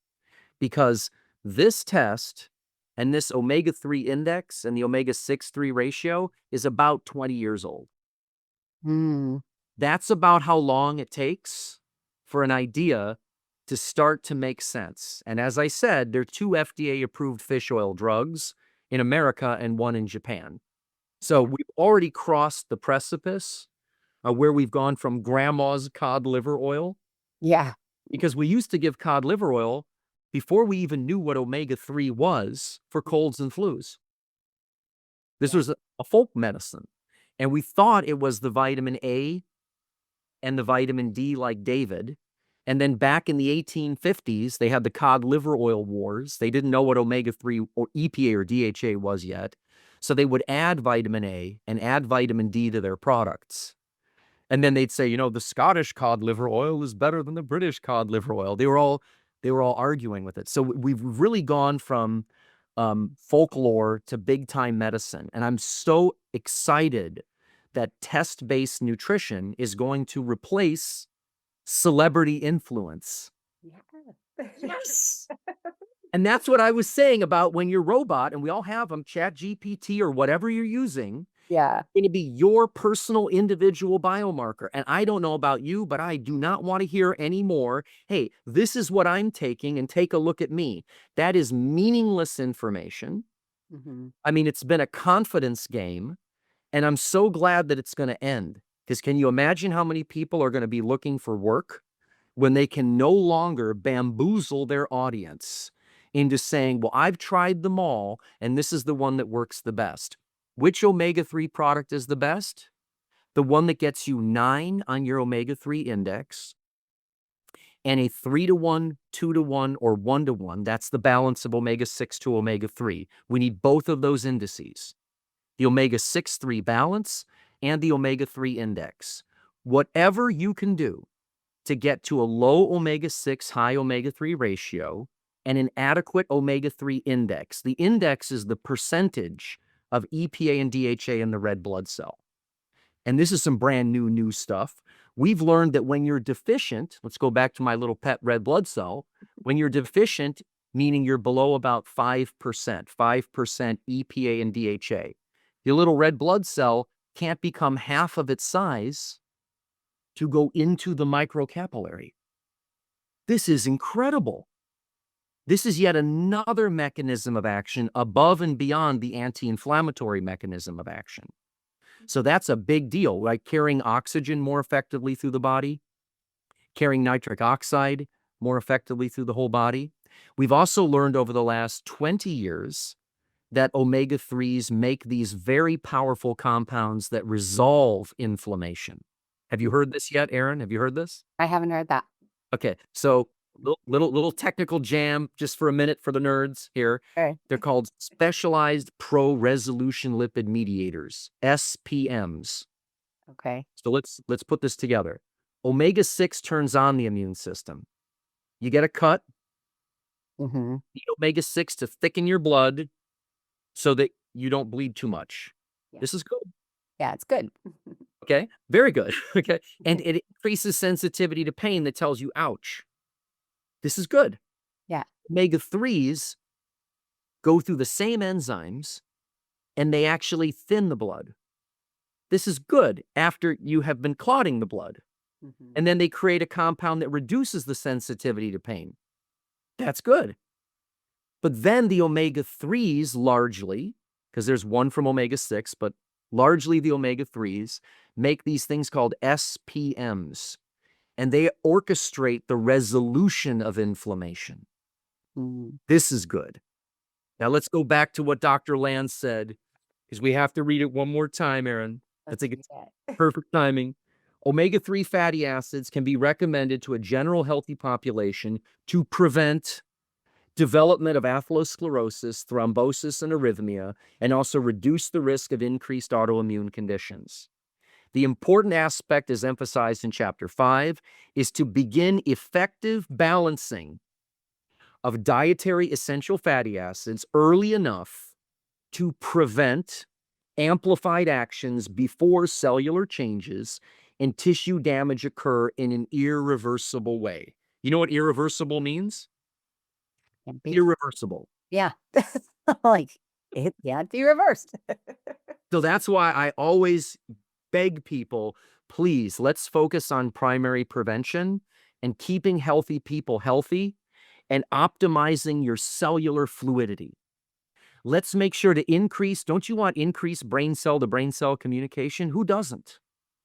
Because this test and this omega 3 index and the omega 6-3 ratio is about 20 years old. Mm, That's about how long it takes for an idea to start to make sense. And as I said, there are 2 FDA-approved fish oil drugs in America and 1 in Japan. So yeah. we've already crossed the precipice where we've gone from grandma's cod liver oil, Yeah. because we used to give cod liver oil before we even knew what omega-3 was for colds and flus. This Yeah. was a folk medicine, and we thought it was the vitamin A and the vitamin D like David. And then back in the 1850s, they had the cod liver oil wars. They didn't know what omega-3 or EPA or DHA was yet. So they would add vitamin A and add vitamin D to their products. And then they'd say, the Scottish cod liver oil is better than the British cod liver oil. They were all arguing with it. So we've really gone from folklore to big time medicine. And I'm so excited that test-based nutrition is going to replace celebrity influence. Yeah. Yes. And that's what I was saying about when your robot, and we all have them, Chat GPT or whatever you're using, Yeah. going to be your personal individual biomarker. And I don't know about you, but I do not want to hear anymore, hey, this is what I'm taking and take a look at me. That is meaningless information. Mhm. I mean, it's been a confidence game, and I'm so glad that it's going to end. Because can you imagine how many people are going to be looking for work when they can no longer bamboozle their audience into saying, well, I've tried them all, and this is the one that works the best. Which omega-3 product is the best? The one that gets you 9 on your omega-3 index and a 3-to-1, 2-to-1, or 1-to-1. That's the balance of omega-6 to omega-3. We need both of those indices, the omega-6-3 balance and the omega-3 index. Whatever you can do to get to a low omega-6, high omega-3 ratio and an adequate omega-3 index. The index is the percentage of EPA and DHA in the red blood cell. And this is some brand new stuff. We've learned that when you're deficient, let's go back to my little pet red blood cell, when you're deficient, meaning you're below about 5% EPA and DHA, your little red blood cell can't become half of its size to go into the microcapillary. This is incredible. This is yet another mechanism of action above and beyond the anti-inflammatory mechanism of action. So that's a big deal, right? Carrying oxygen more effectively through the body, carrying nitric oxide more effectively through the whole body. We've also learned over the last 20 years that omega-3s make these very powerful compounds that resolve inflammation. Have you heard this yet, Aaron? Have you heard this? I haven't heard that. Okay, so little technical jam just for a minute for the nerds here. Okay. They're called specialized pro-resolution lipid mediators, SPMs. Okay. So let's put this together. Omega-6 turns on the immune system. You get a cut, Mhm. you need omega-6 to thicken your blood so that you don't bleed too much. Yeah. This is good. Yeah, it's good. Okay, very good. Okay, and it increases sensitivity to pain that tells you, ouch. This is good. Yeah. Omega-3s go through the same enzymes and they actually thin the blood. This is good after you have been clotting the blood. Mhm. And then they create a compound that reduces the sensitivity to pain. That's good. But then the omega-3s largely, because there's one from omega-6, but largely the omega-3s make these things called SPMs. and they orchestrate the resolution of inflammation. Mm, This is good. Now let's go back to what Dr. Land said, because we have to read it one more time, Aaron. I let's think read it's it. perfect timing. Omega-3 fatty acids can be recommended to a general healthy population to prevent development of atherosclerosis, thrombosis, and arrhythmia, and also reduce the risk of increased autoimmune conditions. The important aspect, as emphasized in Chapter 5, is to begin effective balancing of dietary essential fatty acids early enough to prevent amplified actions before cellular changes and tissue damage occur in an irreversible way. You know what irreversible means? Can't be. Irreversible. Yeah. Like, it can't be reversed. So that's why I always beg people, please, let's focus on primary prevention and keeping healthy people healthy and optimizing your cellular fluidity. Let's make sure to increase, don't you want increased brain cell to brain cell communication? Who doesn't?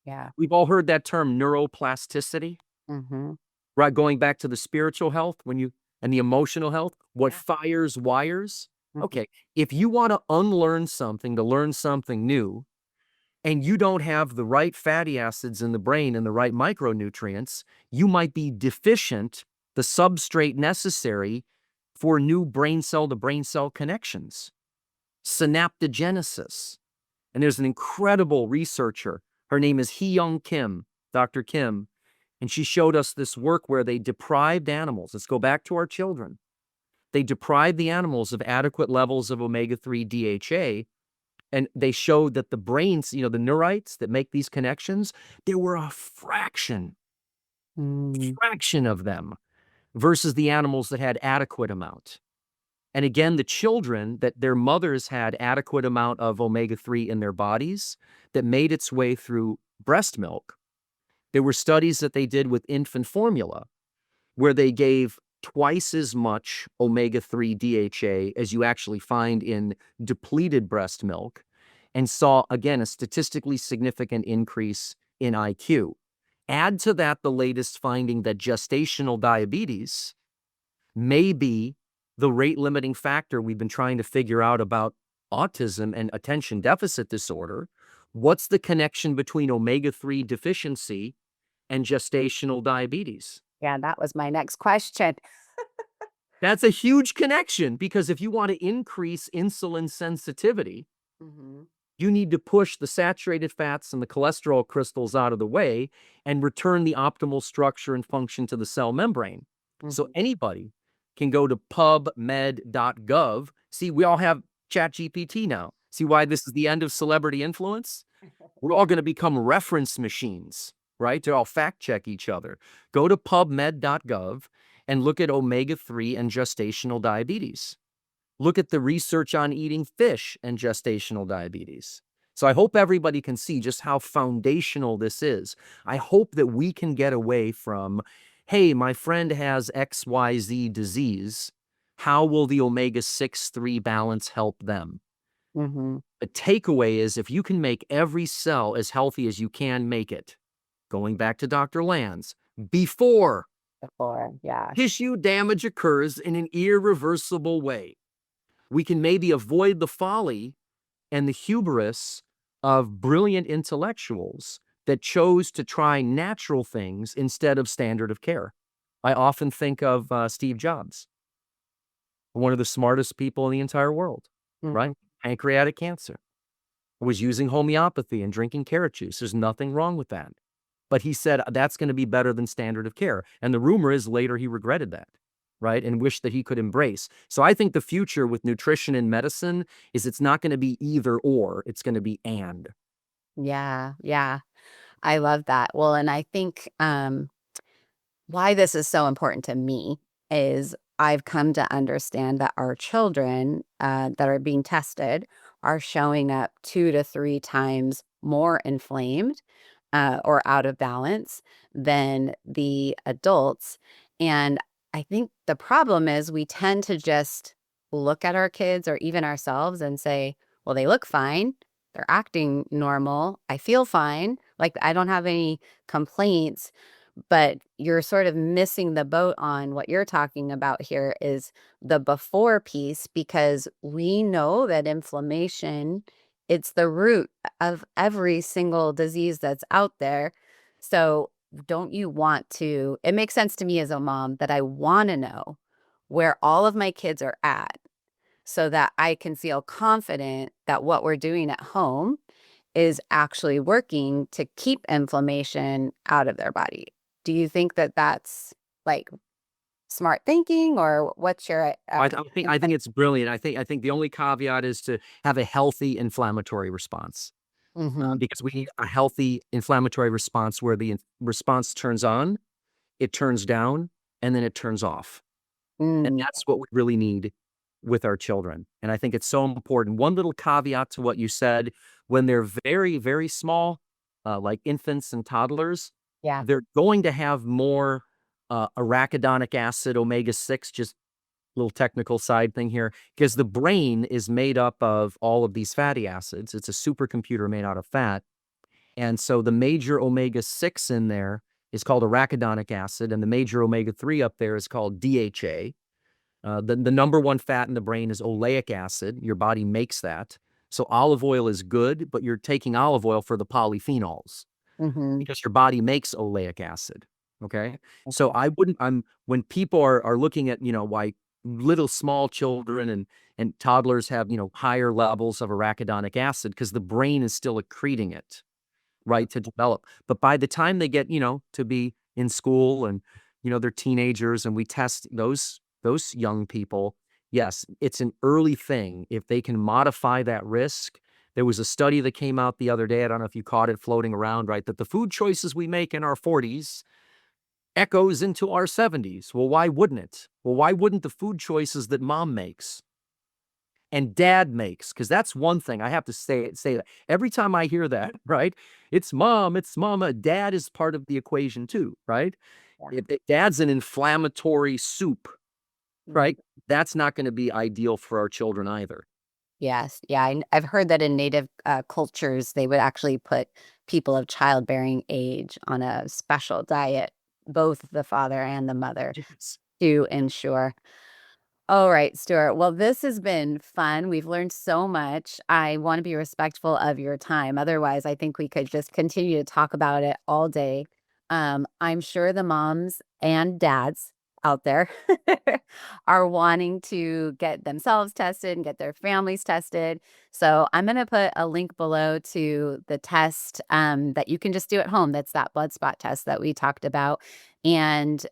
Yeah. We've all heard that term neuroplasticity, Mhm. right? Going back to the spiritual health and the emotional health, what Yeah. fires wires. Mhm. Okay, if you want to unlearn something to learn something new, and you don't have the right fatty acids in the brain and the right micronutrients, you might be deficient the substrate necessary for new brain cell to brain cell connections, synaptogenesis. And there's an incredible researcher. Her name is Hee-Young Kim, Dr. Kim, and she showed us this work where they deprived animals. Let's go back to our children. They deprived the animals of adequate levels of omega-3 DHA, and they showed that the brains, the neurites that make these connections, there were a Mm. fraction of them versus the animals that had adequate amount. And again, the children that their mothers had adequate amount of omega-3 in their bodies that made its way through breast milk. There were studies that they did with infant formula where they gave twice as much omega-3 DHA as you actually find in depleted breast milk and saw, again, a statistically significant increase in IQ. Add to that the latest finding that gestational diabetes may be the rate limiting factor we've been trying to figure out about autism and attention deficit disorder. What's the connection between omega-3 deficiency and gestational diabetes? Yeah, that was my next question. That's a huge connection because if you want to increase insulin sensitivity, Mhm. you need to push the saturated fats and the cholesterol crystals out of the way and return the optimal structure and function to the cell membrane. So Mhm. anybody can go to pubmed.gov. See, we all have ChatGPT now. See why this is the end of celebrity influence? We're all going to become reference machines, right? To all fact check each other. Go to pubmed.gov and look at omega-3 and gestational diabetes. Look at the research on eating fish and gestational diabetes. So I hope everybody can see just how foundational this is. I hope that we can get away from, hey, my friend has XYZ disease. How will the omega-6-3 balance help them? Mhm. The takeaway is if you can make every cell as healthy as you can make it, going back to Dr. Land's, before Before, yeah. tissue damage occurs in an irreversible way, we can maybe avoid the folly and the hubris of brilliant intellectuals that chose to try natural things instead of standard of care. I often think of Steve Jobs, one of the smartest people in the entire world, right? Mhm. Pancreatic cancer, was using homeopathy and drinking carrot juice. There's nothing wrong with that. But he said that's going to be better than standard of care. And the rumor is later he regretted that, right? And wished that he could embrace. So I think the future with nutrition and medicine is it's not going to be either or, it's going to be and. Yeah, yeah. I love that. Well, and I think, why this is so important to me is I've come to understand that our children that are being tested are showing up 2 to 3 times more inflamed or out of balance than the adults. And I think the problem is we tend to just look at our kids or even ourselves and say, well, they look fine. They're acting normal. I feel fine. Like I don't have any complaints. But you're sort of missing the boat on what you're talking about here is the before piece, because we know that inflammation, it's the root of every single disease that's out there. So don't you want to, it makes sense to me as a mom that I want to know where all of my kids are at so that I can feel confident that what we're doing at home is actually working to keep inflammation out of their body. Do you think that that's like smart thinking, or what's your I think it's brilliant. I think the only caveat is to have a healthy inflammatory response, Mhm. because we need a healthy inflammatory response where the response turns on, it turns down, and then it turns off. And Mm, that's what we really need with our children. And I think it's so important. One little caveat to what you said: when they're very, very small, like infants and toddlers, yeah. they're going to have more arachidonic acid, omega 6, just little technical side thing here, because the brain is made up of all of these fatty acids. It's a supercomputer made out of fat. And so the major omega 6 in there is called arachidonic acid, and the major omega 3 up there is called DHA. The number one fat in the brain is oleic acid. Your body makes that. So olive oil is good, but you're taking olive oil for the polyphenols Mhm. because your body makes oleic acid. Okay. So when people are looking at, why little small children and toddlers have, higher levels of arachidonic acid, because the brain is still accreting it, right, to develop. But by the time they get, to be in school and, they're teenagers and we test those young people, yes, it's an early thing. If they can modify that risk. There was a study that came out the other day, I don't know if you caught it floating around, right, that the food choices we make in our 40s echoes into our 70s. Well, why wouldn't it? Well, why wouldn't the food choices that mom makes and dad makes? Because that's one thing I have to say that every time I hear that, right? It's mom, it's mama. Dad is part of the equation too, right? If dad's an inflammatory soup, Mhm. right? That's not going to be ideal for our children either. Yes. Yeah, I've heard that in native, cultures, they would actually put people of childbearing age on a special diet, both the father and the mother, Yes. to ensure. All right, Stuart. Well, this has been fun. We've learned so much. I want to be respectful of your time. Otherwise, I think we could just continue to talk about it all day. I'm sure the moms and dads out there are wanting to get themselves tested and get their families tested. So I'm going to put a link below to the test that you can just do at home. That's that blood spot test that we talked about. And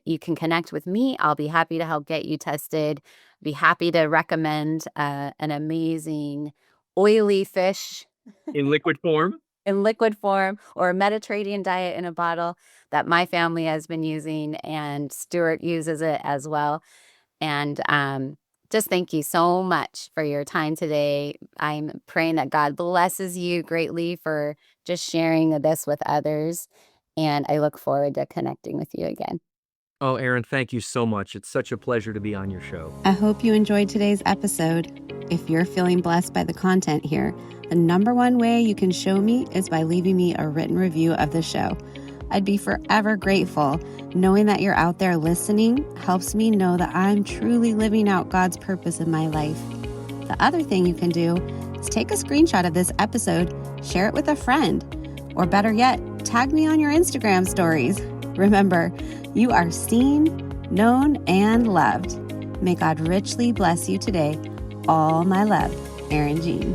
you can connect with me. I'll be happy to help get you tested. Be happy to recommend an amazing oily fish In liquid form. in liquid form or a Mediterranean diet in a bottle that my family has been using, and Stuart uses it as well. And just thank you so much for your time today. I'm praying that God blesses you greatly for just sharing this with others. And I look forward to connecting with you again. Oh, Aaron, thank you so much. It's such a pleasure to be on your show. I hope you enjoyed today's episode. If you're feeling blessed by the content here, the number one way you can show me is by leaving me a written review of the show. I'd be forever grateful. Knowing that you're out there listening helps me know that I'm truly living out God's purpose in my life. The other thing you can do is take a screenshot of this episode, share it with a friend, or better yet, tag me on your Instagram stories. Remember, you are seen, known, and loved. May God richly bless you today. All my love, Erin Jean.